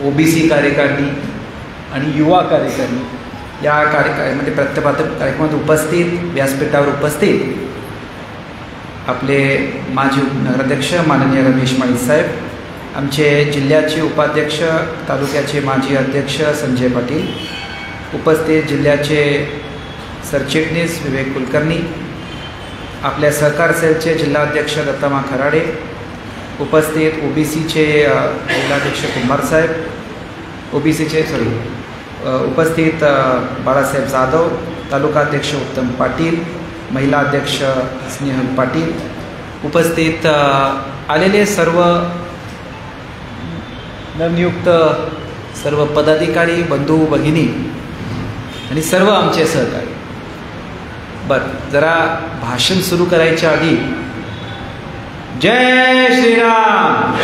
OBC कार्यकारिणी आणि युवा कार्यकारिणी या कार्यक्रमामध्ये कार्यक्रमात उपस्थित, व्यासपीठावर उपस्थित आपले माजी नगराध्यक्ष माननीय रमेश माळी साहेब, आमचे जिल्ह्याचे उपाध्यक्ष, तालुक्याचे माजी अध्यक्ष संजय पाटील, उपस्थित जिल्ह्याचे सरचिटणीस विवेक कुलकर्णी, आपल्या सहकार सेलचे जिल्हाध्यक्ष दत्तमा खराडे, उपस्थित OBCचे जिल्हाध्यक्ष कुंभार साहेब, उपस्थित बाळासाहेब जाधव, तालुकाध्यक्ष उत्तम पाटील, महिला अध्यक्ष स्नेहल पाटील, उपस्थित आलेले सर्व नवनियुक्त सर्व पदाधिकारी, बंधू भगिनी आणि सर्व आमचे सहकारी. जरा भाषण सुरू करायच्या आधी जय श्रीराम,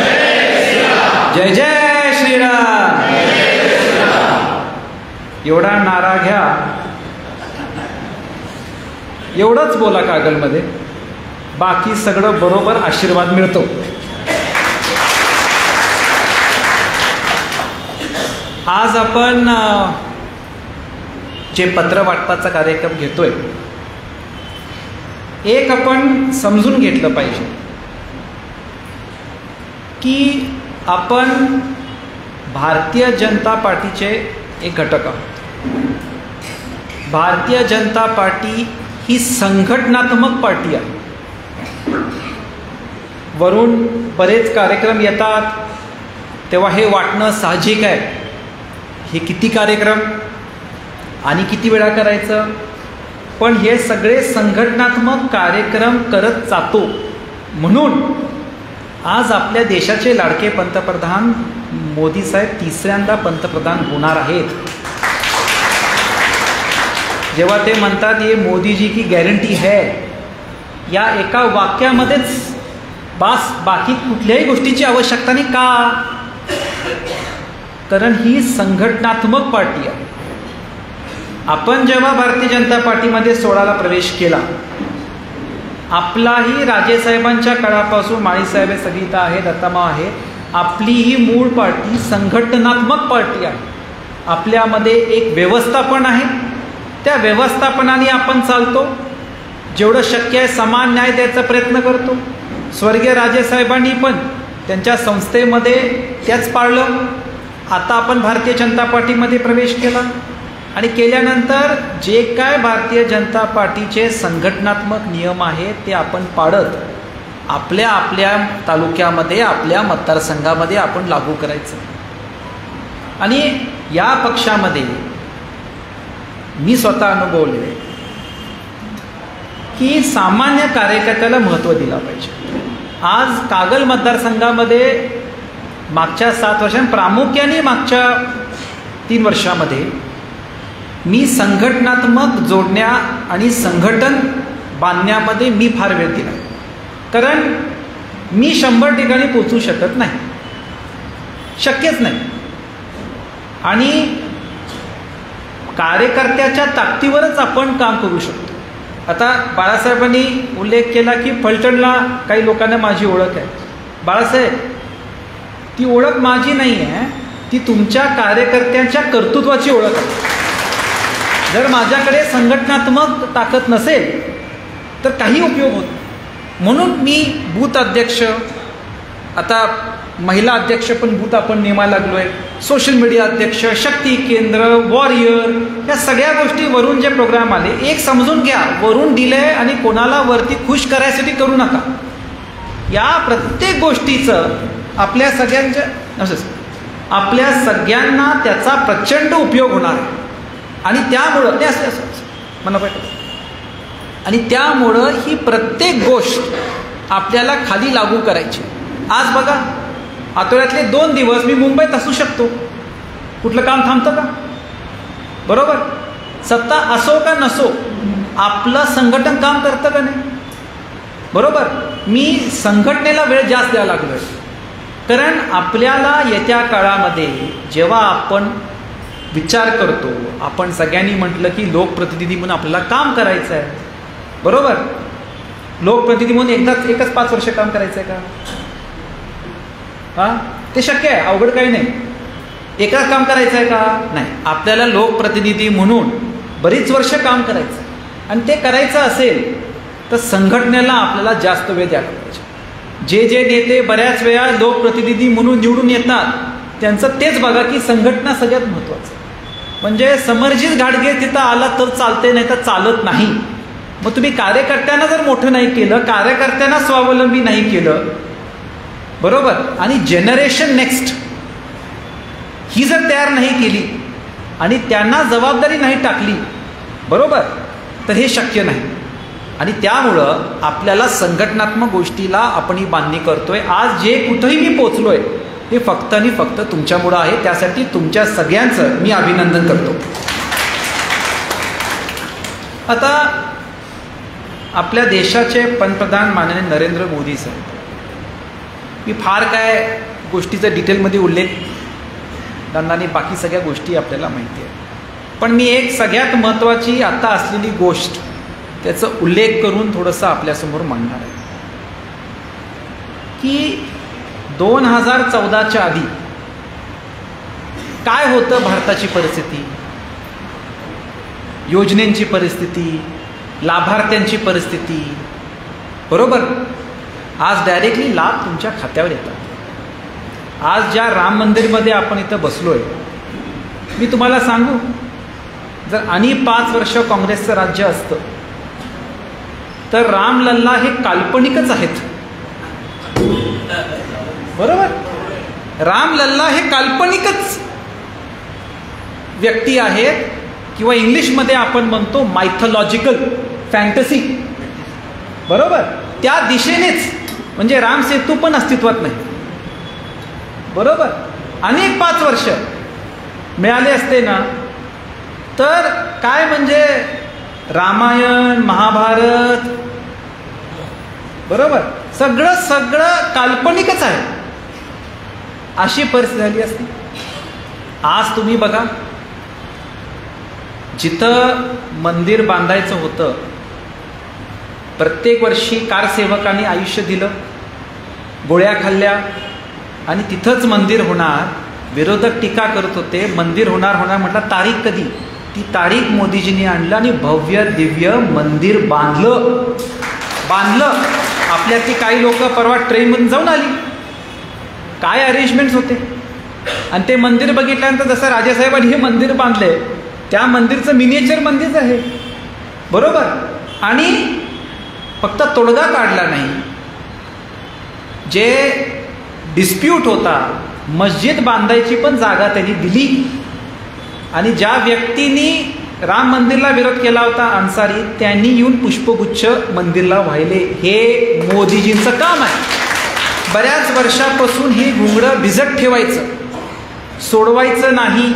जय जय श्रीराम एवढा नारा घ्या. एवढंच बोला कागलमध्ये, बाकी सगळं बरोबर आशीर्वाद मिळतो. आज आपण जे पत्र वाटपाचा कार्यक्रम घेतोय, एक आपण समजून घेतलं पाहिजे की आपण भारतीय जनता पार्टीचे एक घटक आहोत. भारतीय जनता पार्टी ही संघटनात्मक पार्टी आहे. वरून बरेच कार्यक्रम येतात तेव्हा हे वाटणं साहजिक आहे. हे किती कार्यक्रम आणि किती वेळा करायचं, पण हे सगळे संघटनात्मक कार्यक्रम करत जातो. म्हणून आज आपल्या देशाचे लाडके पंतप्रधान मोदी साहेब तिसऱ्यांदा पंतप्रधान होणार आहेत. जेव्हा ते म्हणतात ये मोदी जी की गॅरंटी है, या एका वाक्यामध्येच बास, बाकी कुठल्याही गोष्टीची आवश्यकता नाही. का? कारण ही संघटनात्मक पार्टी आहे. आपण जेव्हा भारतीय जनता पार्टीमध्ये 16ला प्रवेश केला, आपलाही राजेसाहेबांच्या काळापासून माळीसाहेब सगळीता आहे, दत्तमा आहे, आपली ही मूळ पार्टी संघटनात्मक पार्टी आहे. आपल्यामध्ये एक व्यवस्थापन आहे, त्या व्यवस्थापनाने आपण चालतो. जेवढं शक्य आहे समान न्याय द्यायचा प्रयत्न करतो. स्वर्गीय राजेसाहेबांनी पण त्यांच्या संस्थेमध्ये त्याच पाळलं. आता आपण भारतीय जनता पार्टीमध्ये प्रवेश केला आणि केल्यानंतर जे काय भारतीय जनता पार्टीचे संघटनात्मक नियम आहेत ते आपण पाळत आपल्या आपल्या तालुक्यामध्ये, आपल्या मतदारसंघामध्ये आपण लागू करायचं. आणि या पक्षामध्ये मी स्वतः अनुभवले की सामान्य कार्यकर्त्याला महत्त्व दिला पाहिजे. आज कागल मतदारसंघामध्ये मागच्या 7 वर्षां, प्रामुख्याने मागच्या 3 वर्षामध्ये मी संघटनात्मक जोडण्या आणि संघटन बांधण्यामध्ये मी फार वेळ दिला. कारण मी 100 ठिकाणी पोचू शकत नाही, शक्यच नाही. आणि कार्यकर्त्याच्या ताकदीवरच आपण काम करू शकतो. आता बाळासाहेबांनी उल्लेख केला की फलटणला काही लोकांना माझी ओळख आहे. बाळासाहेब, ती ओळख माझी नाही आहे, ती तुमच्या कार्यकर्त्यांच्या कर्तृत्वाची ओळख आहे. जर माझ्याकडे संघटनात्मक ताकद नसेल तर काही उपयोग होत नाही. म्हणून मी बूथ अध्यक्ष, आता महिला अध्यक्ष पण बूथ आपण नेमायला लागलो आहे, सोशल मीडिया अध्यक्ष, शक्ती केंद्र, वॉरियर, या सगळ्या गोष्टी वरून जे प्रोग्राम आले, एक समजून घ्या, वरून दिले आणि कोणाला वरती खुश करायसाठी करू नका. या प्रत्येक गोष्टीचं आपल्या सगळ्यांना त्याचा प्रचंड उपयोग होणार आहे. आणि त्यामुळं ते मला आणि त्यामुळं ही प्रत्येक गोष्ट आपल्याला खाली लागू करायची. आज बघा, आठवड्यातले 2 दिवस मी मुंबईत असू शकतो, कुठलं काम थांबतं का? बरोबर. सत्ता असो का नसो, आपलं संघटन काम करतं का नाही? बरोबर. मी संघटनेला वेळ जास्त द्यायला लागलोय. कारण आपल्याला येत्या काळामध्ये जेव्हा आपण विचार करतो, आपण सगळ्यांनी म्हटलं की लोकप्रतिनिधी म्हणून आपल्याला काम करायचं आहे. बरोबर. लोकप्रतिनिधी म्हणून एकच 5 वर्ष काम करायचं आहे का? ते शक्य आहे, अवघड काही नाही. एकच काम करायचं आहे का? नाही, आपल्याला लोकप्रतिनिधी म्हणून बरीच वर्ष काम करायचं आणि ते करायचं असेल तर संघटनेला आपल्याला जास्त वेळ द्यायला पाहिजे. जे जे नेते बऱ्याच वेळा लोकप्रतिनिधी म्हणून निवडून येतात त्यांचं तेच बघा की संघटना सगळ्यात महत्त्वाचं. म्हणजे समरजित घाटगे तिथं आला तर चालते, नाही तर चालत नाही. मग तुम्ही कार्यकर्त्यांना जर मोठं नाही केलं, कार्यकर्त्यांना स्वावलंबी नाही केलं, बरोबर, आणि जनरेशन नेक्स्ट ही जर तयार नाही केली आणि त्यांना जबाबदारी नाही टाकली, बरोबर, तर हे शक्य नाही. आणि त्यामुळं आपल्याला संघटनात्मक गोष्टीला आपण ही बांधणी करतोय. आज जे कुठंही मी पोचलोय हे फक्त आणि फक्त तुमच्यामुळं आहे. त्यासाठी तुमच्या सगळ्यांचं मी अभिनंदन करतो. आता आपल्या देशाचे पंतप्रधान माननीय नरेंद्र मोदी साहेब, मी फार काय गोष्टीचा डिटेलमध्ये उल्लेख करणार नाही, बाकी सगळ्या गोष्टी आपल्याला माहिती आहे. पण मी एक सगळ्यात महत्त्वाची आता असलेली गोष्ट त्याचा उल्लेख करून थोडंसं आपल्यासमोर मांडणार आहे की 2014च्या आधी काय होतं भारताची परिस्थिती, योजनेची परिस्थिती, लाभार्थ्यांची परिस्थिती, बरोबर. आज डायरेक्टली लाभ तुमच्या खात्यावर येतात. आज ज्या राम मंदिरमध्ये आपण इथं बसलोय, मी तुम्हाला सांगू, जर आणि 5 वर्ष काँग्रेसचं राज्य असतं तर रामलल्ला हे काल्पनिकच आहेत, बरोबर. रामलल्ला हे काल्पनिकच व्यक्ती आहेत किंवा इंग्लिशमध्ये आपण म्हणतो मायथॉलॉजिकल फॅन्टसी, बरोबर. त्या दिशेनेच म्हणजे राम सेतू पण अस्तित्वात नाही, बरोबर. अनेक 5 वर्ष मिळाले असते ना तर काय म्हणजे रामायण, महाभारत, बरोबर, सगळं काल्पनिकच आहे, अशी परिस्थिती झाली असती. आज तुम्ही बघा, जिथं मंदिर बांधायचं होतं प्रत्येक वर्षी कारसेवकांनी आयुष्य दिलं, गोळ्या खाल्ल्या आणि तिथंच मंदिर होणार. विरोधक टीका करत होते, मंदिर होणार म्हटलं, तारीख कधी? ती तारीख मोदीजींनी आणलं आणि भव्य दिव्य मंदिर बांधलं. आपल्यातली काही लोक परवा ट्रेनमधून जाऊन आली, काय अरेंजमेंट्स होते. आणि ते मंदिर बघितल्यानंतर जसं राजेसाहेबांनी हे मंदिर बांधलंय त्या मंदिरचं मिनिएचर मंदिर आहे, बरोबर. आणि फक्त तोडगा काढला नाही, जे डिस्प्यूट होता, मस्जिद बांधायची पण जागा त्यांनी दिली. आणि ज्या व्यक्तींनी राम मंदिरला विरोध केला होता, अन्सारी, त्यांनी येऊन पुष्पगुच्छ मंदिरला वाहिले. हे मोदीजींचं काम आहे. बऱ्याच वर्षापासून ही घुंगडं भिजत ठेवायचं, सोडवायचं नाही,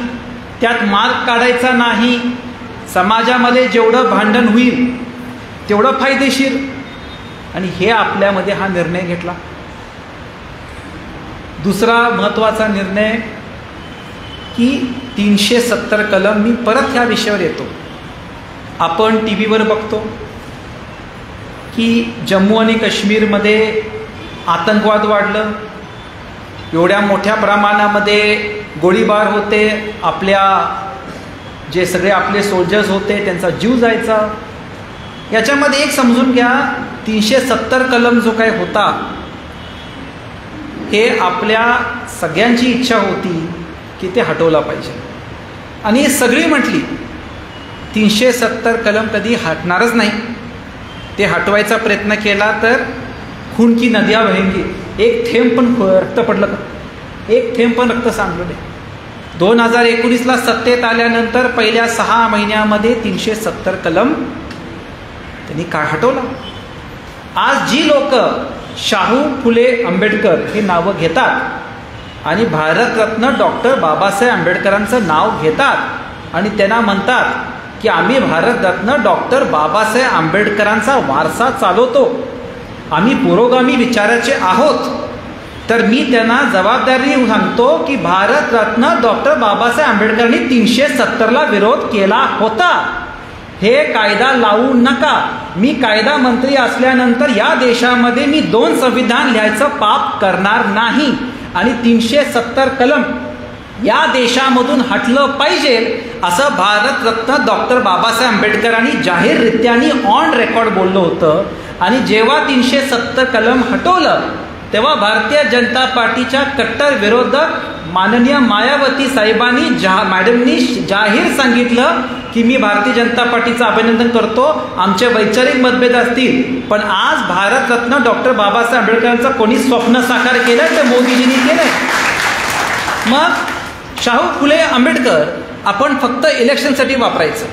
त्यात मार्ग काढायचा नाही. समाजामध्ये जेवढं भांडण होईल तेवढं फायदेशीर. आणि हे आपल्यामध्ये हा निर्णय घेतला. दुसरा महत्त्वाचा निर्णय की 370 कलम, मी परत ह्या विषयावर येतो. आपण टी व्हीवर बघतो की जम्मू आणि काश्मीरमध्ये आतंकवाद वाढलं, एवढ्या मोठ्या प्रमाणामध्ये गोळीबार होते, आपल्या जे सगळे आपले सोल्जर्स होते त्यांचा जीव जायचा. याच्यामध्ये एक समजून घ्या, 370 कलम जो काय होता हे आपल्या सगळ्यांची इच्छा होती की ते हटवला पाहिजे. आणि सगळी म्हटली 370 कलम कधी हटणारच नाही, ते हटवायचा प्रयत्न केला तर खून की नद्या वाहेंगी. एक थेंब पण रक्त पडलं का? एक थेंब पण रक्त सांडलं नाही. 2019ला सत्तेत आल्यानंतर पहिल्या 6 महिन्यामध्ये 370 कलम त्यांनी का हटवला. आज जी लोक शाहू फुले आंबेडकर हे नावं घेतात आणि भारतरत्न डॉक्टर बाबासाहेब आंबेडकरांचं नाव घेतात आणि त्यांना म्हणतात की आम्ही भारतरत्न डॉक्टर बाबासाहेब आंबेडकरांचा वारसा चालवतो, आम्ही पुरोगामी विचाराचे आहोत, तर मी त्यांना जबाबदारी सांगतो की भारतरत्न डॉक्टर बाबासाहेब आंबेडकरांनी 370ला विरोध केला होता. हे कायदा लावू नका. मी कायदा मंत्री असल्यानंतर या देशामध्ये मी 2 संविधान लिहायचं पाप करणार नाही. आणि 370 कलम या देशामधून हटलं पाहिजे असं भारतरत्न डॉक्टर बाबासाहेब आंबेडकरांनी जाहीररित्याने ऑन रेकॉर्ड बोललं होतं. आणि जेव्हा 370 कलम हटवलं तेव्हा भारतीय जनता पार्टीच्या कट्टर विरोधक माननीय मायावती साहेबांनी मॅडमनी जाहीर सांगितलं की मी भारतीय जनता पार्टीचं अभिनंदन करतो, आमचे वैचारिक मतभेद असतील पण आज भारतरत्न डॉक्टर बाबासाहेब आंबेडकरांचं कोणी स्वप्न साकार केलंय ते मोदीजींनी केलंय. मग शाहू फुले आंबेडकर आपण फक्त इलेक्शनसाठी वापरायचं,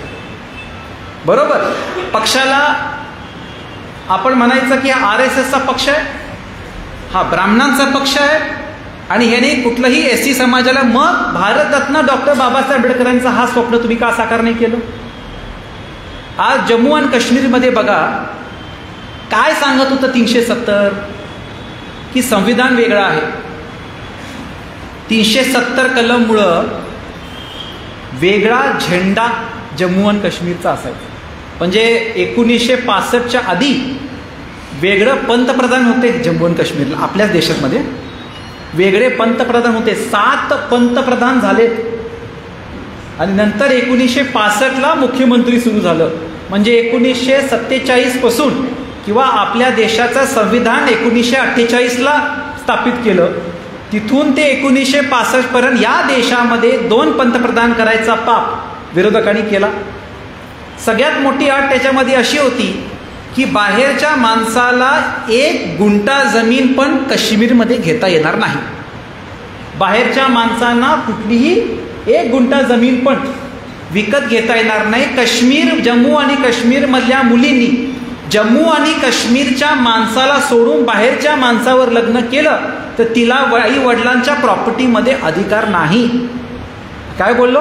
बरोबर. पक्षाला आपण म्हणायचं की हा RSSचा पक्ष आहे, हा ब्राह्मणांचा पक्ष आहे आणि ह्याने कुठलंही SC समाजाला. मग भारतरत्न डॉक्टर बाबासाहेब आंबेडकरांचं हा स्वप्न तुम्ही का साकार नाही केलं? आज जम्मू आणि काश्मीरमध्ये बघा काय सांगत होतं 370 की संविधान वेगळं आहे. 370 कलममुळं वेगळा झेंडा जम्मू आणि काश्मीरचा असायचा. म्हणजे 1965च्या आधी वेगळं पंतप्रधान होते जम्मू आणि काश्मीरला, आपल्याच देशामध्ये वेगळे पंतप्रधान होते. 7 पंतप्रधान झालेत आणि नंतर 1965ला मुख्यमंत्री सुरू झालं. म्हणजे 1947 पासून किंवा आपल्या देशाचं संविधान 1948ला स्थापित केलं. तिथून ते 1965 पर्यंत या देशामध्ये 2 पंतप्रधान करायचा पाप विरोधकांनी केला. सगळ्यात मोठी अट त्याच्यामध्ये अशी होती की बाहेरच्या माणसाला 1 गुंठा जमीन पण काश्मीरमध्ये घेता येणार नाही. बाहेरच्या माणसांना कुठलीही 1 गुंठा जमीन पण विकत घेता येणार नाही. काश्मीर, जम्मू आणि काश्मीरमधल्या मुलींनी जम्मू आणि काश्मीरच्या माणसाला सोडून बाहेरच्या माणसावर लग्न केलं तर तिला आई वडिलांच्या प्रॉपर्टीमध्ये अधिकार नाही. काय बोललो?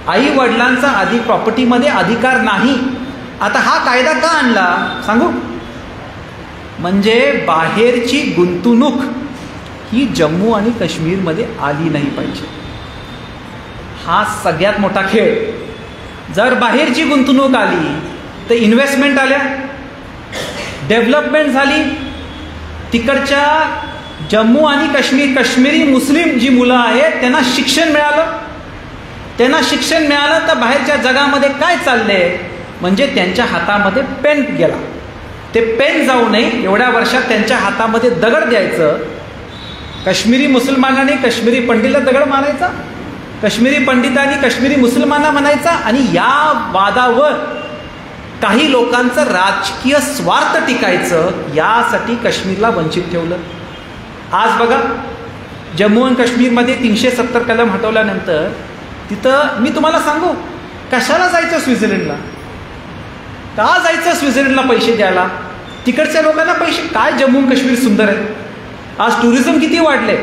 आई वडिलांचा प्रॉपर्टीमध्ये अधिकार नाही. आता हा कायदा का आणला सांगू? म्हणजे बाहेरची गुंतवणूक ही जम्मू आणि काश्मीरमध्ये आली नाही पाहिजे. हा सगळ्यात मोठा खेळ. जर बाहेरची गुंतवणूक आली तर इन्व्हेस्टमेंट आल्या, डेव्हलपमेंट झाली, तिकडच्या जम्मू आणि काश्मीरी मुस्लिम जी मुलं आहेत त्यांना शिक्षण मिळालं. त्यांना शिक्षण मिळालं तर बाहेरच्या जगामध्ये काय चाललंय म्हणजे त्यांच्या हातामध्ये पेन गेला. ते पेन जाऊ नये एवढ्या वर्षात त्यांच्या हातामध्ये दगड द्यायचं. काश्मीरी मुसलमानांनी काश्मीरी पंडितला दगड मारायचा, काश्मीरी पंडितांनी काश्मीरी मुसलमानांना म्हणायचा. आणि या वादावर काही लोकांचं राजकीय स्वार्थ टिकायचं यासाठी काश्मीरला वंचित ठेवलं. आज बघा जम्मू आणि काश्मीरमध्ये 370 कलम हटवल्यानंतर तिथं मी तुम्हाला सांगू कशाला जायचं स्वित्झर्लंडला? का जायचं स्वित्झर्लंडला पैसे द्यायला? तिकडच्या लोकांना पैसे काय? जम्मू काश्मीर सुंदर आहे. आज टुरिझम किती वाढले.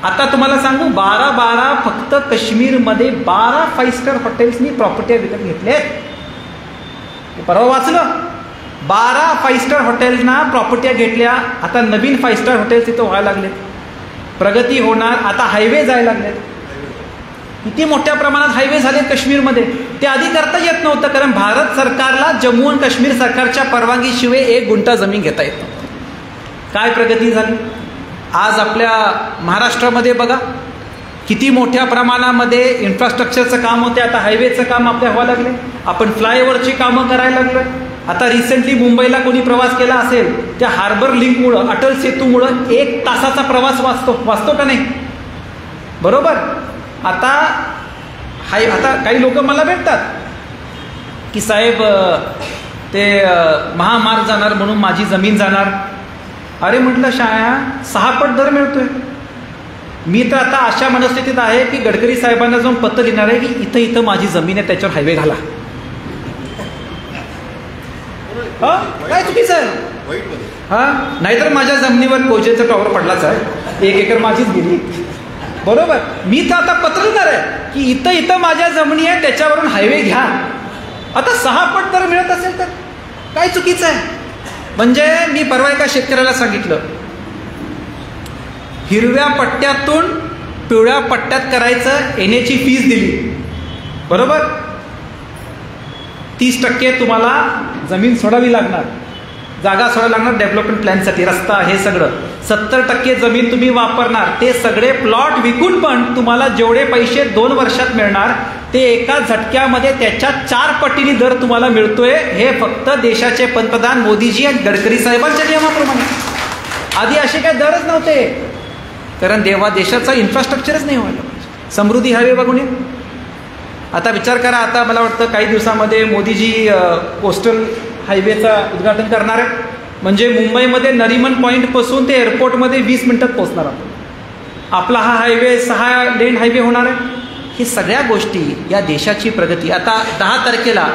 आता तुम्हाला सांगू 12 फक्त काश्मीरमध्ये 12 5 स्टार हॉटेल्सनी प्रॉपर्टी विकत घेतले. परवा वाचलं 12 5 स्टार हॉटेल्सना प्रॉपर्ट्या घेतल्या. आता नवीन 5 स्टार हॉटेल्स तिथं व्हायला लागले, प्रगती होणार. आता हायवे जायला लागले. किती मोठ्या प्रमाणात हायवे झाले काश्मीरमध्ये. ते आधी करता येत नव्हतं कारण भारत सरकारला जम्मू आणि काश्मीर सरकारच्या परवानगीशिवाय 1 गुंठा जमीन घेता येत नव्हतं. काय प्रगती झाली. आज आपल्या महाराष्ट्रामध्ये बघा किती मोठ्या प्रमाणामध्ये इन्फ्रास्ट्रक्चरचं काम होते. आता हायवेचं काम आपल्या व्हायला लागले. आपण फ्लायओव्हरची कामं करायला लागलोय. आता रिसेंटली मुंबईला कोणी प्रवास केला असेल त्या हार्बर लिंकमुळं, अटल सेतूमुळं 1 तासाचा प्रवास वाचतो का नाही? बरोबर. आता काही लोक मला भेटतात की साहेब ते महामार्ग जाणार म्हणून माझी जमीन जाणार. अरे म्हटलं 6 पट दर मिळतोय. मी तर आता अशा मनस्थितीत आहे की गडकरी साहेबांना जाऊन पत्र लिहिणार आहे की इथं माझी जमीन आहे त्याच्यावर हायवे घाला. काय चुकीचं आहे? हा नाहीतर माझ्या जमिनीवर कोजेचा टॉवर पडलाच आहे, 1 एकर माझीच गेली. बरोबर. मी तर आता पत्र लिहिणार आहे की इथं माझ्या जमिनी आहे त्याच्यावरून हायवे घ्या. आता 6 पट दर मिळत असेल तर काय चुकीचं आहे? म्हणजे मी परवा एका शेतकऱ्याला सांगितलं हिरव्या पट्ट्यातून पिवळ्या पट्ट्यात करायचं येण्याची फीस दिली. बरोबर. 30% तुम्हाला जमीन सोडावी लागणार, जागा सोडावी लागणार डेव्हलपमेंट प्लॅनसाठी, रस्ता हे सगळं 70% जमीन तुम्ही वापरणार, ते सगळे प्लॉट विकून पण तुम्हाला जेवढे पैसे 2 वर्षात मिळणार ते एका झटक्यामध्ये त्याच्या 4 पटीने दर तुम्हाला मिळतोय. हे फक्त देशाचे पंतप्रधान मोदीजी आणि गडकरी साहेबांच्या नियमाप्रमाणे. आधी असे काही दरच नव्हते, कारण देशाचा इन्फ्रास्ट्रक्चरच नाही व्हायला पाहिजे. समृद्धी हायवे बघून ये. आता विचार करा, आता मला वाटतं काही दिवसामध्ये मोदीजी कोस्टल हायवेचा उद्घाटन करणार आहे. म्हणजे मुंबईमध्ये नरिमन पॉईंटपासून ते एअरपोर्टमध्ये 20 मिनिटात पोहोचणार आपण. आपला हा हायवे 6 लेन हायवे होणार आहे. ही सगळ्या गोष्टी या देशाची प्रगती. आता 10 तारखेला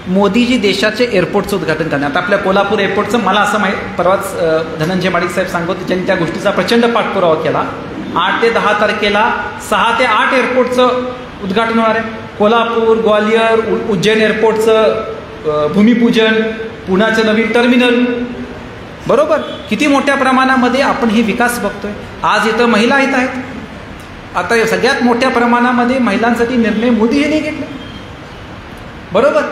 मोदीजी देशाचे एअरपोर्टचं उद्घाटन करणार. आता आपल्या कोल्हापूर एअरपोर्टचं मला असं परवाच धनंजय माडिक साहेब सांगत होते, ज्यांनी त्या गोष्टीचा प्रचंड पाठपुरावा केला. 8 ते 10 तारखेला 6 ते 8 एअरपोर्टचं उद्घाटन होणार आहे. कोल्हापूर, ग्वालियर, उज्जैन एअरपोर्टचं भूमिपूजन, पुण्याचं नवीन टर्मिनल. बरोबर, किती मोठ्या प्रमाणामध्ये आपण ही विकास बघतोय. आज इथं महिला येत आहेत. आता सगळ्यात मोठ्या प्रमाणामध्ये महिलांसाठी निर्णय मोदीजींनी घेतले. बरोबर,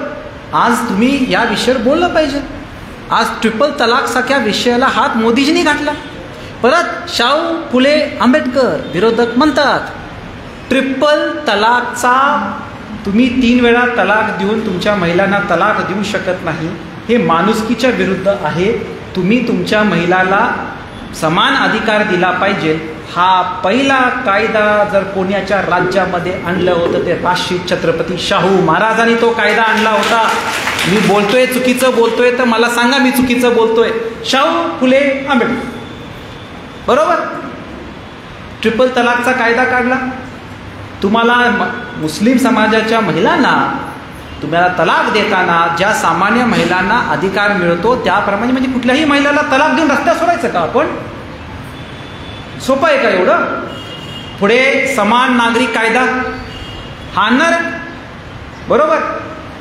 आज तुम्ही या विषयावर बोललं पाहिजे. आज ट्रिपल तलाक सारख्या विषयाला हात मोदीजींनी घातला. परत शाहू फुले आंबेडकर विरोधक म्हणतात ट्रिपल तलाकचा तुम्ही 3 वेळा तलाक देऊन तुमच्या महिलांना तलाक देऊ शकत नाही, हे माणुसकीच्या विरुद्ध आहे. तुम्ही तुमच्या महिलाला समान अधिकार दिला पाहिजे. हा पहिला कायदा जर कोण्याच्या राज्यामध्ये आणलं होतं ते राजश्री छत्रपती शाहू महाराजांनी तो कायदा आणला होता. मी बोलतोय चुकीचं बोलतोय तर मला सांगा मी चुकीचं बोलतोय. शाहू फुले आंबेडकर. बरोबर, ट्रिपल तलाकचा कायदा काढला. तुम्हाला मुस्लिम समाजाच्या महिलांना तुम्हाला तलाक देताना ज्या सामान्य महिलांना अधिकार मिळतो त्याप्रमाणे, म्हणजे कुठल्याही महिलाला तलाक देऊन रस्त्यावर सोडायचं का आपण? सोपं आहे का एवढं? पुढे समान नागरिक कायदा हा आणणार आहे. बरोबर,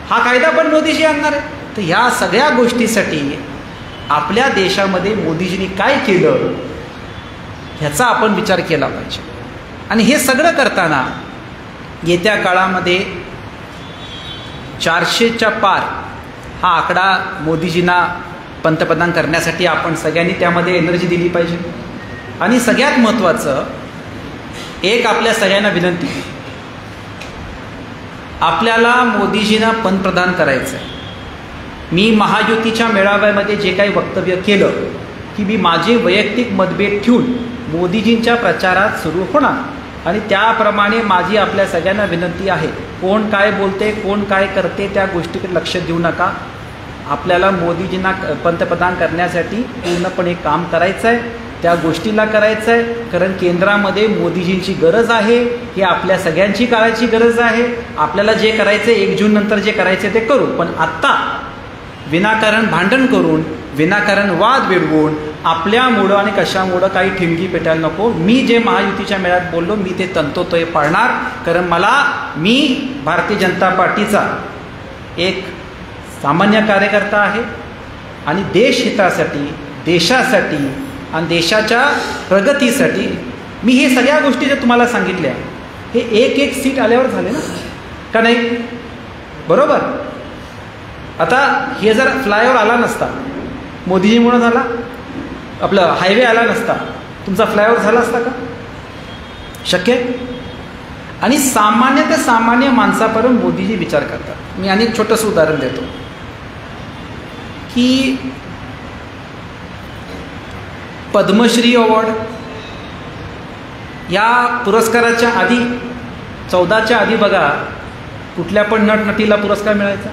हा कायदा पण मोदीजी आणणार आहे. तर ह्या सगळ्या गोष्टीसाठी आपल्या देशामध्ये मोदीजींनी काय केलं ह्याचा आपण विचार केला पाहिजे. आणि हे सगळं करताना येत्या काळामध्ये 400च्या पार हा आकडा मोदीजींना पंतप्रधान करण्यासाठी आपण सगळ्यांनी त्यामध्ये एनर्जी दिली पाहिजे. आणि सगळ्यात महत्त्वाचं एक आपल्या सगळ्यांना विनंती, आपल्याला मोदीजींना पंतप्रधान करायचं आहे. मी महायुतीच्या मेळाव्यामध्ये जे काही वक्तव्य केलं की मी माझे वैयक्तिक मतभेद ठेवून मोदीजींच्या प्रचारात सुरू होणार. आणि त्याप्रमाणे माझी आपल्या सगळ्यांना विनंती आहे, कोण काय बोलते, कोण काय करते त्या गोष्टीकडे लक्ष देऊ नका. आपल्याला मोदीजींना पंतप्रधान करण्यासाठी पूर्णपणे काम करायचं आहे, त्या गोष्टीला करायचं आहे. कारण केंद्रामध्ये मोदीजींची गरज आहे, ही आपल्या सगळ्यांची काळाची गरज आहे. आपल्याला जे करायचं 1 जून नंतर जे करायचे ते करू, पण आत्ता विनाकारण भांडण करून विनाकारण वाद विडवून आपल्यामुळं आणि कशामुळं काही ठिणगी पेटायला नको. मी जे महायुतीच्या मेळ्यात बोललो मी ते तंतोतय पाळणार. कारण मी भारतीय जनता पार्टीचा एक सामान्य कार्यकर्ता आहे आणि देशहितासाठी, देशासाठी आणि देशाच्या प्रगतीसाठी मी हे सगळ्या गोष्टी ज्या तुम्हाला सांगितल्या हे एक सीट आल्यावर झाले ना, का नाही? बरोबर. आता हे जर फ्लायओव्हर आला नसता, मोदीजीमुळं झाला, आपलं हायवे आला नसता, तुमचा फ्लायओव्हर झाला असता का? शक्य आहे. आणि सामान्य ते सामान्य माणसापर्यंत मोदीजी विचार करतात. मी आणि एक छोटंसं उदाहरण देतो की पद्मश्री अवॉर्ड या पुरस्काराच्या आधी 14च्या आधी बघा कुठल्या पण नटनटीला पुरस्कार मिळायचा,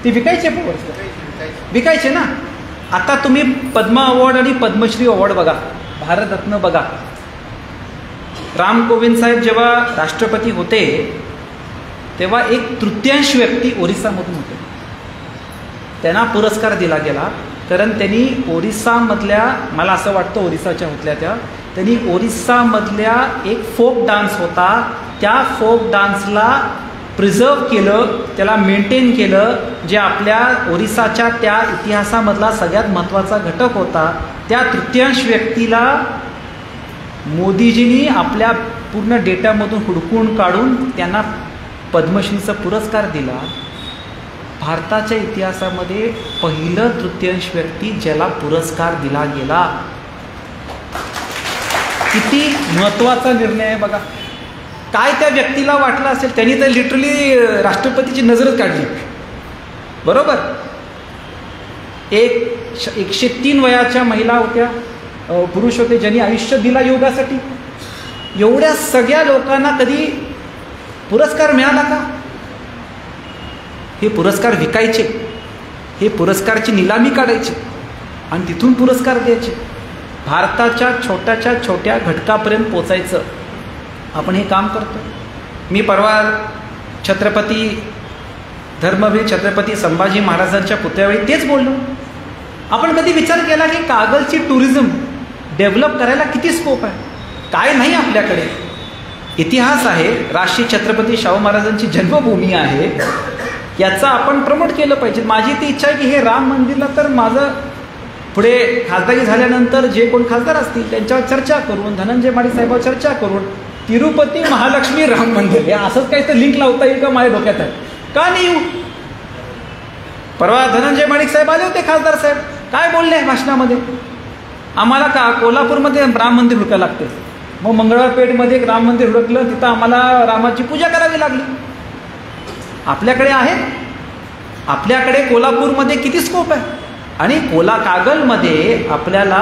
ते विकायचे पुरस्कार विकायचे ना. आता तुम्ही पद्म अवॉर्ड आणि पद्मश्री अवॉर्ड बघा, भारतरत्न बघा. राम कोविंद साहेब जेव्हा राष्ट्रपती होते तेव्हा 1/3 व्यक्ती ओरिसामधून होते. त्यांना पुरस्कार दिला गेला कारण त्यांनी ओरिसामधल्या, मला असं वाटतं ओरिसाच्या होत्या त्या, त्यांनी ओरिसामधल्या एक फोक डान्स होता, त्या फोक डान्सला प्रिझर्व केलं, त्याला मेंटेन केलं, जे आपल्या ओरिसाच्या त्या इतिहासामधला सगळ्यात महत्त्वाचा घटक होता. त्या 1/3 व्यक्तीला मोदीजींनी आपल्या पूर्ण डेटामधून हुडकून काढून त्यांना पद्मश्रीचा पुरस्कार दिला. भारताच्या इतिहासामध्ये पहिलं 1/3 व्यक्ती ज्याला पुरस्कार दिला गेला. किती महत्त्वाचा निर्णय आहे बघा. काय त्या व्यक्तीला वाटलं असेल, त्यांनी तर लिटरली राष्ट्रपतीची नजरच काढली. बरोबर. 103 वयाच्या महिला होत्या, पुरुष होते, ज्यांनी आयुष्य दिला योगासाठी. एवढ्या सगळ्या लोकांना कधी पुरस्कार मिळाला का? हे पुरस्कार विकायचे, हे पुरस्कारची निलामी काढायची आणि तिथून पुरस्कार द्यायचे. भारताच्या छोट्याच्या छोट्या घटकापर्यंत पोचायचं, आपण हे काम करतो. मी परवा छत्रपती धर्मवीर छत्रपती संभाजी महाराजांच्या पुतळ्यावेळी तेच बोललो. आपण कधी विचार केला की कागलची टुरिझम डेव्हलप करायला किती स्कोप आहे? काय नाही आपल्याकडे. इतिहास आहे, राष्ट्रीय छत्रपती शाहू महाराजांची जन्मभूमी आहे, याचा आपण प्रमोट केलं पाहिजे. माझी ती इच्छा आहे की हे राम मंदिरला तर माझं पुढे खासदारी झाल्यानंतर जे कोण खासदार असतील त्यांच्यावर चर्चा करून, धनंजय माडिक साहेबांवर चर्चा करून तिरुपती महालक्ष्मी राम मंदिर हे असंच काही तर लिंक लावता येईल का माझ्या डोक्यात आहे. का नाही येऊ? परवा धनंजय माडिक साहेब आले होते, खासदार साहेब, काय बोलले भाषणामध्ये? आम्हाला का कोल्हापूरमध्ये राम मंदिर हुडकायला लागते. मग मंगळवारपेठमध्ये एक राम मंदिर हुडकलं, तिथं आम्हाला रामाची पूजा करावी लागली. आपल्याकडे आहे, आपल्याकडे कोल्हापूरमध्ये किती स्कोप आहे. आणि कागलमध्ये आपल्याला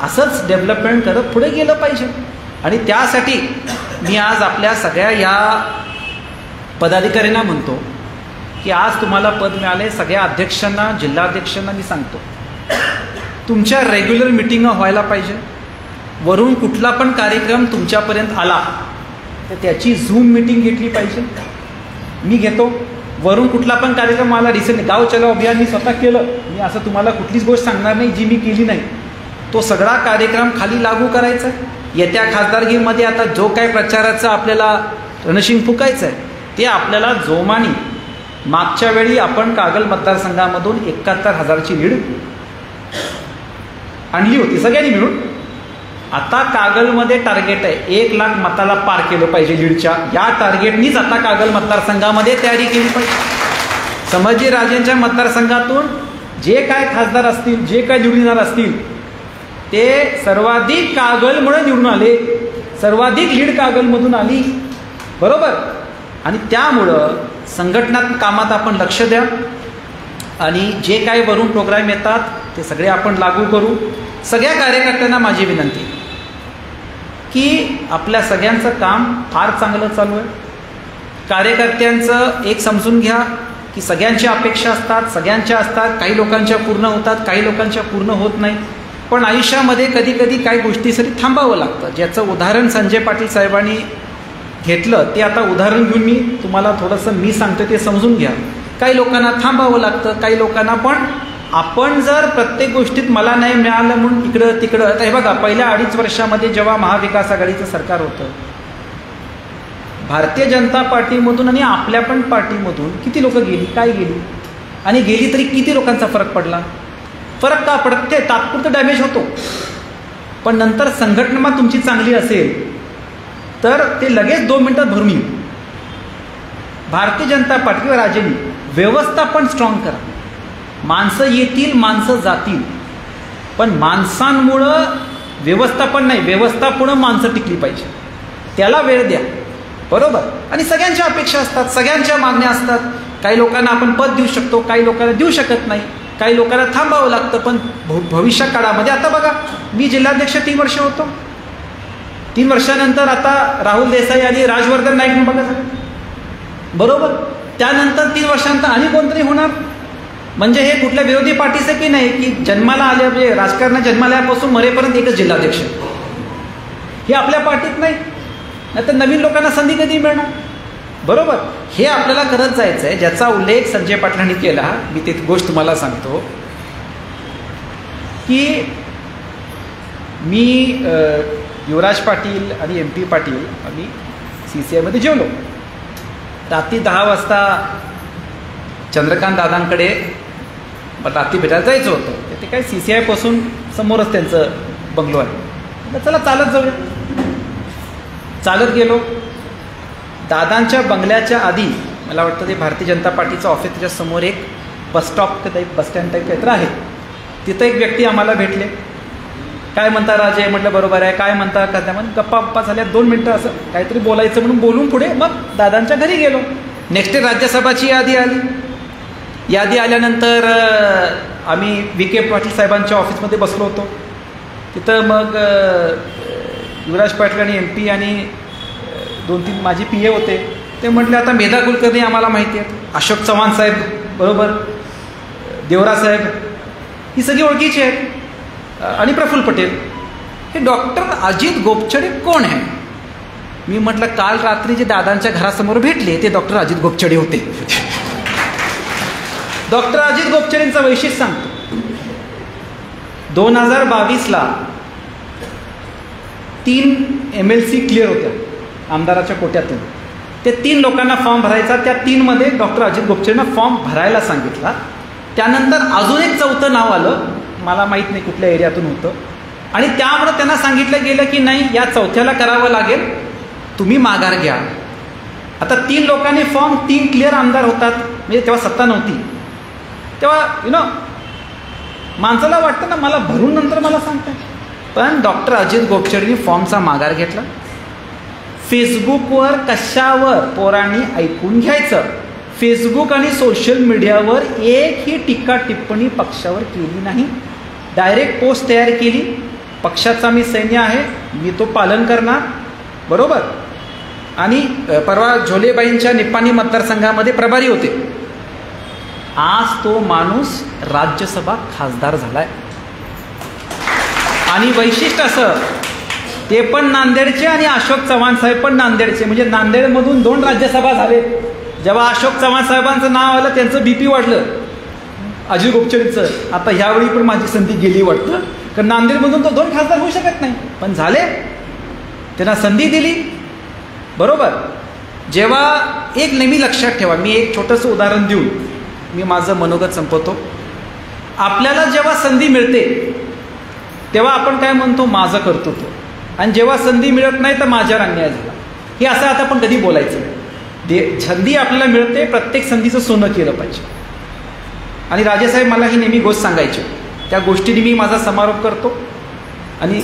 असंच डेव्हलपमेंट करत पुढे गेलं पाहिजे. आणि त्यासाठी मी आज आपल्या सगळ्या या पदाधिकाऱ्यांना म्हणतो की आज तुम्हाला पद मिळाले. सगळ्या अध्यक्षांना, जिल्हाध्यक्षांना मी सांगतो, तुमच्या रेग्युलर मिटिंग व्हायला पाहिजे. वरून कुठला पण कार्यक्रम तुमच्यापर्यंत आला तर त्याची झूम मिटिंग घेतली पाहिजे. मी घेतो. वरून कुठला पण कार्यक्रम आला, रिसेंटली गाव चलो अभियान मी स्वतः केलं. मी असं तुम्हाला कुठलीच गोष्ट सांगणार नाही जी मी केली नाही. तो सगळा कार्यक्रम खाली लागू करायचा. येत्या खासदारकीमध्ये आता जो काय प्रचाराचं आपल्याला रणशिंग फुकायचं आहे ते आपल्याला जोमानी. मागच्या वेळी आपण कागल मतदारसंघामधून 71,000ची लीड आणली होती सगळ्यांनी मिळून. आता कागलमध्ये टार्गेट आहे 1 लाख मताला पार केलं पाहिजे लीडच्या. या टार्गेटनीच आता कागल मतदारसंघामध्ये तयारी केली पाहिजे. संभाजीराजेंच्या मतदारसंघातून जे काय खासदार असतील, जे काय निवडून येणार असतील ते सर्वाधिक कागलमुळे निवडून आले. सर्वाधिक लीड कागलमधून आली. बरोबर. आणि त्यामुळं संघटनात्मक कामात आपण लक्ष द्या आणि जे काय वरून प्रोग्राम येतात ते सगळे आपण लागू करू. सगळ्या कार्यकर्त्यांना माझी विनंती की आपल्या सगळ्यांचं काम फार चांगलं चालू आहे. कार्यकर्त्यांचं एक समजून घ्या की सगळ्यांच्या अपेक्षा असतात, सगळ्यांच्या असतात. काही लोकांच्या पूर्ण होतात, काही लोकांच्या पूर्ण होत नाही. पण आयुष्यामध्ये कधी कधी काही गोष्टीसाठी थांबावं लागतं. ज्याचं उदाहरण संजय पाटील साहेबांनी घेतलं ते आता उदाहरण घेऊन मी तुम्हाला थोडंसं मी सांगतो ते समजून घ्या. काही लोकांना थांबावं लागतं, काही लोकांना पण आपण जर प्रत्येक गोष्टीत मला नाही मिळालं म्हणून इकडं तिकडं. आता हे बघा, पहिल्या 2.5 वर्षामध्ये जेव्हा महाविकास आघाडीचं सरकार होतं, भारतीय जनता पार्टीमधून आणि आपल्या पण पार्टीमधून किती लोक गेली, काय गेली, आणि गेली तरी किती लोकांचा फरक पडला. फरक का पडत? ते तात्पुरतं डॅमेज होतो, पण नंतर संघटना तुमची चांगली असेल तर ते लगेच 2 मिनिटात भरून येईल. भारतीय जनता पार्टी व राजेंनी व्यवस्थापन स्ट्रॉंग करा. माणसं येतील, माणसं जातील, पण माणसांमुळं व्यवस्थापन नाही, व्यवस्थापन माणसं टिकली पाहिजे. त्याला वेळ द्या. बरोबर. आणि सगळ्यांच्या अपेक्षा असतात, सगळ्यांच्या मागण्या असतात. काही लोकांना आपण पद देऊ शकतो, काही लोकांना देऊ शकत नाही, काही लोकांना थांबावं लागतं. पण भविष्य काळामध्ये आता बघा, मी जिल्हाध्यक्ष 3 वर्ष होतो. 3 वर्षानंतर आता राहुल देसाई आणि राजवर्धन नाईक बघा सगळं. बरोबर. त्यानंतर 3 वर्षानंतर आणि कोणतरी होणार. म्हणजे हे कुठल्या विरोधी पार्टीचं की नाही की जन्माला आल्या, म्हणजे राजकारणात जन्माल्यापासून मरेपर्यंत एकच जिल्हाध्यक्ष. हे आपल्या पार्टीत नाही. नाहीतर नवीन लोकांना संधी कधी मिळणार. बरोबर. हे आपल्याला करत जायचं आहे, ज्याचा उल्लेख संजय पाटलांनी केला. मी ते गोष्ट तुम्हाला सांगतो की मी युवराज पाटील आणि MP पाटील आम्ही CCIमध्ये जेवलो. रात्री 10 वाजता चंद्रकांत दादांकडे रात्री भेटायला जायचं होतं. ते काय CCI पासून समोरच त्यांचं बंगलो आहे. चला चालत जाऊया. चालत गेलो. दादांच्या बंगल्याच्या आधी मला वाटतं ते भारतीय जनता पार्टीचं ऑफिस, त्याच्या समोर एक bus stop type, bus stand type काहीतरी आहे. तिथं एक व्यक्ती आम्हाला भेटले. काय म्हणता राजे? म्हटलं बरोबर आहे. काय म्हणता? का त्यामध्ये गप्पा झाल्या. 2 मिनटं असं काहीतरी बोलायचं म्हणून बोलून पुढे मग दादांच्या घरी गेलो. नेक्स्ट डे राज्यसभाची यादी आली. यादी आल्यानंतर आम्ही विखे पाटील साहेबांच्या ऑफिसमध्ये बसलो होतो. तिथं मग युवराज पाटील आणि MP आणि 2-3 माझे PA होते. ते म्हटले आता मेधा कुलकर्णी आम्हाला माहिती आहे, अशोक चव्हाण साहेब बरोबर, देवरा साहेब, ही सगळी ओळखीची आहेत, आणि प्रफुल्ल पटेल. हे डॉक्टर अजित गोपछडे कोण आहे? मी म्हटलं काल रात्री जे दादांच्या घरासमोर भेटले ते डॉक्टर अजित गोपछडे होते. डॉक्टर अजित गोपछडेंचं वैशिष्ट्य सांगतो. 2022ला 3 MLC क्लिअर होत्या आमदाराच्या कोट्यातून. ते 3 लोकांना फॉर्म भरायचा. त्या 3 मध्ये डॉक्टर अजित गोपछडेंना फॉर्म भरायला सांगितला. त्यानंतर अजून एक 4थं नाव आलं, मला माहीत नाही कुठल्या एरियातून होतं, आणि त्यामुळे त्यांना सांगितलं गेलं की नाही, या 4थ्याला करावं लागेल, तुम्ही माघार घ्या. आता 3 लोकांनी फॉर्म, 3 क्लिअर आमदार होतात, म्हणजे तेव्हा सत्ता नव्हती. तेव्हा माणसाला वाटतं ना मला भरून नंतर मला सांगताय. पण डॉक्टर अजित गोपछडेंनी फॉर्मचा माघार घेतला. फेसबुकवर कशावर पोरांनी ऐकून घ्यायचं. फेसबुक आणि सोशल मीडियावर एकही टीका टिप्पणी पक्षावर केली नाही. डायरेक्ट पोस्ट तयार केली, पक्षाचा मी सैन्य आहे, मी तो पालन करणार, बरोबर. आणि परवा झोलेबाईंच्या निपाणी मतदारसंघामध्ये प्रभारी होते. आज तो माणूस राज्यसभा खासदार झालाय. आणि वैशिष्ट्य असं, ते पण नांदेडचे आणि अशोक चव्हाण साहेब पण नांदेडचे, म्हणजे नांदेडमधून 2 राज्यसभा झाले. जेव्हा अशोक चव्हाण साहेबांचं नाव आलं त्यांचं BP वाढलं अजित गोपछडेंचं. आता ह्यावेळी पण माझी संधी गेली वाटतं, कारण नांदेडमधून तो 2 खासदार होऊ शकत नाही, पण झाले, त्यांना संधी दिली, बरोबर. जेव्हा एक नेहमी लक्षात ठेवा, मी एक छोटंसं उदाहरण देऊन मी माझं मनोगत संपवतो. आपल्याला जेव्हा संधी मिळते तेव्हा आपण काय म्हणतो, माझं कर्तृत्व, आणि जेव्हा संधी मिळत नाही तर माझ्यावर अन्याय झाला. हे असं आता आपण कधी बोलायचं नाही. संधी आपल्याला मिळते, प्रत्येक संधीचं सोनं केलं पाहिजे. आणि राजेसाहेब मला ही नेहमी गोष्ट सांगायची, त्या गोष्टीने मी माझा समारोप करतो. आणि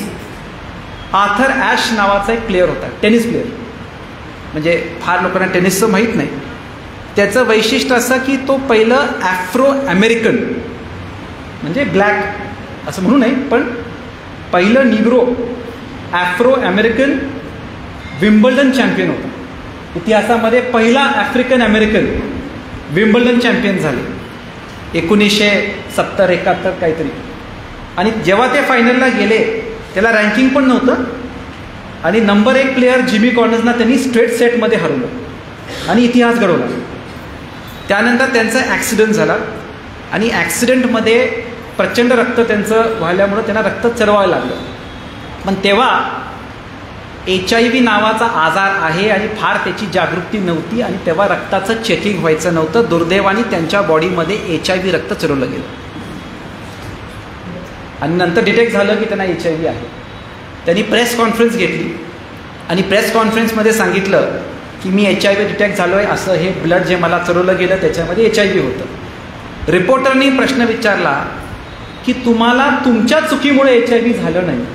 आर्थर ॲश नावाचा एक प्लेयर होता, टेनिस प्लेयर, म्हणजे फार लोकांना टेनिसचं माहीत नाही. त्याचं वैशिष्ट्य असं की तो पहिलं ॲफ्रो अमेरिकन, म्हणजे ब्लॅक असं म्हणू नये, पण पहिलं Negro Afro American Wimbledon champion होता. इतिहासामध्ये पहिला आफ्रिकन अमेरिकन विम्बल्डन चॅम्पियन झाले 1970-71 काहीतरी. आणि जेव्हा ते फायनलला गेले त्याला रँकिंग पण नव्हतं, आणि नंबर 1 प्लेयर जिमी कॉर्नर्सना त्यांनी स्ट्रेट सेटमध्ये हरवलं आणि इतिहास घडवला. त्यानंतर त्यांचा ॲक्सिडेंट झाला, आणि ॲक्सिडेंटमध्ये प्रचंड रक्त त्यांचं व्हायल्यामुळं त्यांना रक्त चढवायला लागलं. पण तेव्हा HIV नावाचा आजार आहे आणि फार त्याची जागृती नव्हती, आणि तेव्हा रक्ताचं चेकिंग व्हायचं नव्हतं. दुर्दैवाने त्यांच्या बॉडीमध्ये HIV रक्त चढवलं गेलं, आणि नंतर डिटेक्ट झालं की त्यांना HIV आहे. त्यांनी प्रेस कॉन्फरन्स घेतली, आणि प्रेस कॉन्फरन्समध्ये सांगितलं की मी HIV डिटेक्ट झालो आहे, असं हे ब्लड जे मला चढवलं गेलं त्याच्यामध्ये HIV होतं. रिपोर्टरनी प्रश्न विचारला की तुम्हाला तुमच्या चुकीमुळे HIV झालं नाही,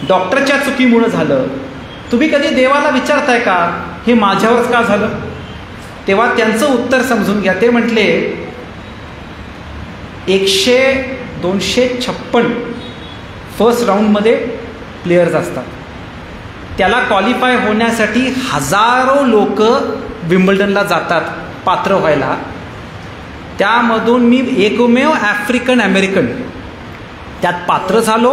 डॉक्टरच्या चुकीमुळं झालं, तुम्ही कधी देवाला विचारताय का हे माझ्यावरच का झालं? तेव्हा त्यांचं उत्तर समजून घ्या. ते म्हटले 256 फर्स्ट राऊंडमध्ये प्लेयर्स असतात, त्याला क्वालिफाय होण्यासाठी हजारो लोक विम्बल्डनला जातात पात्र व्हायला. त्यामधून मी एकमेव आफ्रिकन अमेरिकन त्यात पात्र झालो.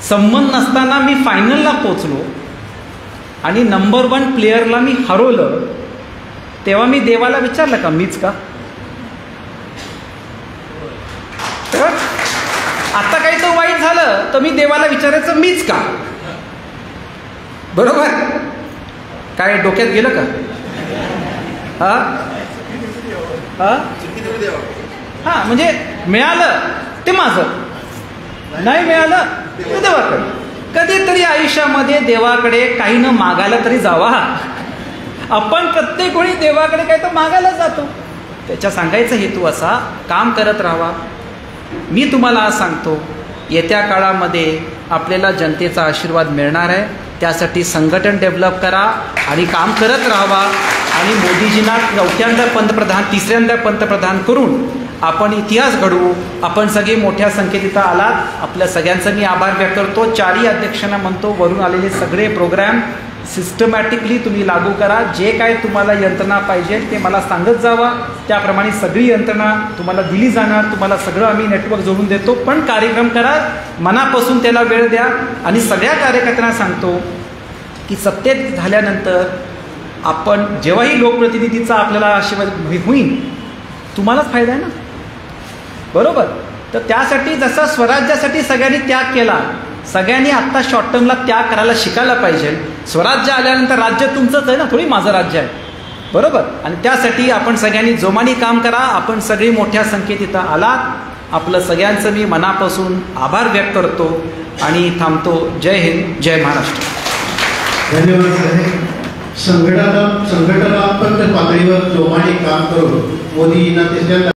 संबंध नसताना मी फायनलला पोचलो, आणि नंबर 1 प्लेयरला मी हरवलं. तेव्हा मी देवाला विचारलं का मीच का? आता काही तो वाईट झालं तर मी देवाला विचारायचं मीच का, बरोबर. काय डोक्यात गेलं का? हा म्हणजे मिळालं ते माझं, नाही मिळालं ते देवाकडे. कधीतरी आयुष्यामध्ये देवाकडे काही न मागायला तरी जावा. आपण प्रत्येक वेळी देवाकडे काही तर मागायला जातो. त्याच्या सांगायचा हेतू असा, काम करत राहावा. मी तुम्हाला आज सांगतो, येत्या काळामध्ये आपल्याला जनतेचा आशीर्वाद मिळणार आहे. त्यासाठी संघटन डेव्हलप करा आणि काम करत राहावा आणि मोदीजींना चौथ्यांदा पंतप्रधान, तिसऱ्यांदा पंतप्रधान करून आपण इतिहास घडवू. आपण सगळे मोठ्या संख्येत इथं आलात, आपल्या सगळ्यांचा मी आभार व्यक्त करतो. चारही अध्यक्षांना म्हणतो, वरून आलेले सगळे प्रोग्राम सिस्टमॅटिकली तुम्ही लागू करा. जे काय तुम्हाला यंत्रणा पाहिजे ते मला सांगत जावा, त्याप्रमाणे सगळी यंत्रणा तुम्हाला दिली जाणार. तुम्हाला सगळं आम्ही नेटवर्क जोडून देतो, पण कार्यक्रम करा, मनापासून त्याला वेळ द्या. आणि सगळ्या कार्यकर्त्यांना सांगतो की सत्तेत झाल्यानंतर आपण जेव्हाही लोकप्रतिनिधीचा आपल्याला आशीर्वाद होईल, तुम्हालाच फायदा आहे ना, बरोबर. तर त्यासाठी जसा स्वराज्यासाठी सगळ्यांनी त्याग केला, सगळ्यांनी आत्ता शॉर्ट टर्मला त्याग करायला शिकायला पाहिजे. स्वराज्य आल्यानंतर राज्य तुमचंच आहे ना, थोडी माझं राज्य आहे, बरोबर. आणि त्यासाठी आपण सगळ्यांनी जोमाने काम करा. आपण सगळी मोठ्या संख्येत इथं आलात, आपलं सगळ्यांचं मी मनापासून आभार व्यक्त करतो आणि थांबतो. जय हिंद, जय महाराष्ट्र. धन्यवाद साहेब. संघटनात्मक पातळीवर जोमाने काम करून मोदींना